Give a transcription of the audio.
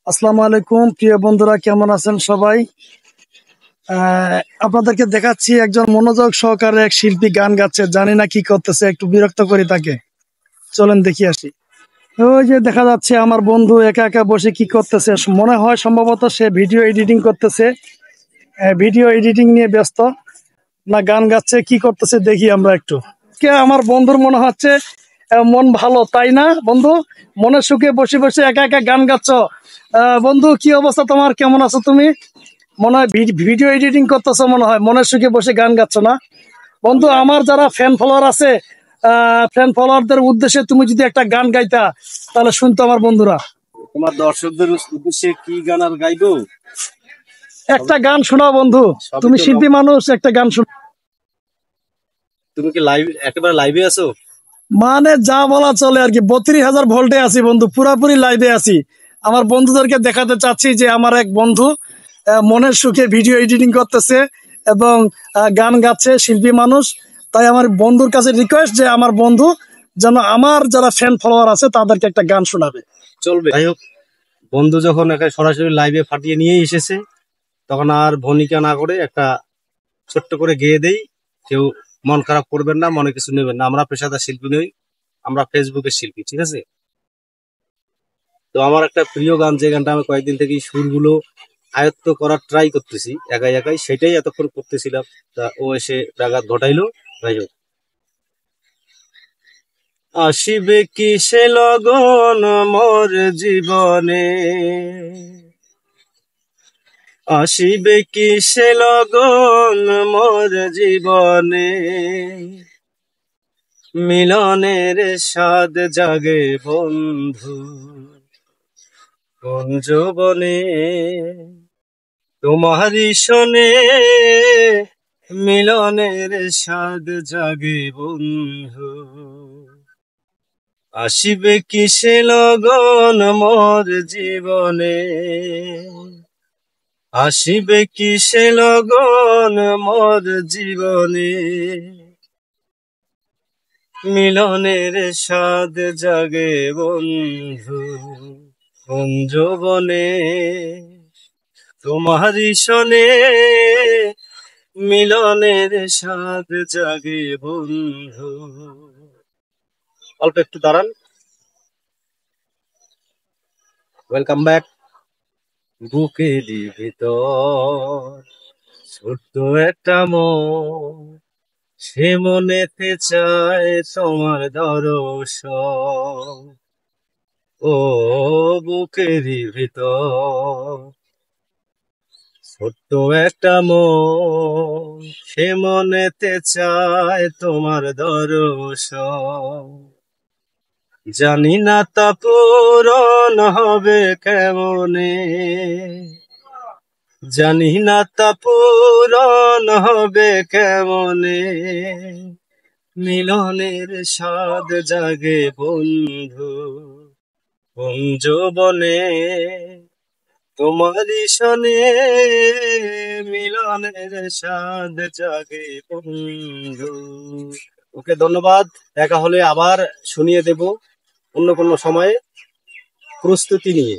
আসসালামু আলাইকুম প্রিয় বন্ধুরা, কেমন আছেন সবাই? আপনাদেরকে দেখাচ্ছি একজন মনোযোগ সহকারে এক শিল্পী গান গাচ্ছে, জানি না কি করতেছে, একটু বিরক্ত করি তাকে। চলেন দেখি আসি। ওই যে দেখা যাচ্ছে আমার বন্ধু একা একা বসে কি করতেছে, মনে হয় সম্ভবত সে ভিডিও এডিটিং করতেছে। ভিডিও এডিটিং নিয়ে ব্যস্ত, না গান গাচ্ছে, কি করতেছে দেখি আমরা একটু। কে আমার বন্ধুর মনে হচ্ছে মন ভালো, তাই না বন্ধু? মনের সুখে বসে বসে একা একা গান গাচ্ছ। বন্ধু, কি অবস্থা তোমার? কেমন আছো তুমি? মনে হয় ভিডিও এডিটিং করতেছো, মনে হয় মনের সুখে বসে গান গাচ্ছ না বন্ধু? আমার যারা ফ্যান ফলোয়ার আছে, ফ্যান ফলোয়ারদের উদ্দেশ্যে তুমি যদি একটা গান গাইতা তাহলে শুনতো আমার বন্ধুরা। তোমার দর্শকদের উদ্দেশ্যে কি গান আর গাইবো? একটা গান শোনাও বন্ধু, তুমি শিল্পী মানুষ, একটা গান শোনো। তুমি কি লাইভ, একেবারে লাইভে আছো? মানে যা বলা চলে আর কি, 32,000 ভোল্টে আছি বন্ধু, পুরাপুরি লাইভে আছি। আমার বন্ধুদেরকে দেখাতে চাচ্ছি যে আমার এক বন্ধু মনের সুখে ভিডিও এডিটিং করতেছে এবং গান গাচ্ছে, শিল্পী মানুষ। তাই আমার বন্ধুর কাছে রিকোয়েস্ট যে আমার বন্ধু যেন আমার যারা ফ্যান ফলোয়ার আছে তাদেরকে একটা গান শোনাবে। চলবে। যাই হোক, বন্ধু যখন একটা সরাসরি লাইভে ফাটিয়ে নিয়ে এসেছে, তখন আর ভনিকা না করে একটা ছোট্ট করে গেয়ে দেই। কেউ মন খারাপ করবেন না, মনে কিছু নেবেন না। আমরা পেশাদার শিল্পী নই, আমরা ফেসবুকের শিল্পী, ঠিক আছে? তো আমার একটা প্রিয় গান, যে গানটা আমি কয়েকদিন থেকেই সুরগুলো আয়ত্ত করার ট্রাই করতেছি একাই একাই, সেটাই এতক্ষণ করতেছিলাম। তা ও এসে ব্যাঘাত ঘটাইলো। যাই হোক, আসিবে কি সে লগন মোর জীবনে, আসিবে কি সে লগন মোর জীবনে, মিলনের স্বাদ জাগে বন্ধু কোন যৌবনে, তোমারই শোনে মিলনের স্বাদ জাগে বন্ধু, আসিবে কি সে লগন মোর জীবনে, আসিবে কি সে লগন মোর জীবনে, মিলনের স্বাদ জাগে বন্ধু কোন যৌবনে, তোমারই শোনে মিলনের স্বাদ জাগে বন্ধু। অল্প একটু দাঁড়ান। Welcome back. বুকেরই ভিতর ছোট্ট একটা মন, সে মনেতে চায় তোমার দর্শন। ও বুকেরই ভিতর ছোট্ট একটা মন, সে মনেতে চায় তোমার দর্শন। জানি না তা পূরণ হবে কেমনে, জানি না তা পূরণ হবে কেমনে, মিলনের স্বাদ জাগে বন্ধু কোন যৌবনে, তোমারই শোনে মিলনের স্বাদ জাগে বন্ধু। ওকে, ধন্যবাদ। দেখা হলে আবার শুনিয়ে দেব অন্য কোনো সময়ে, প্রস্তুতি নিয়ে।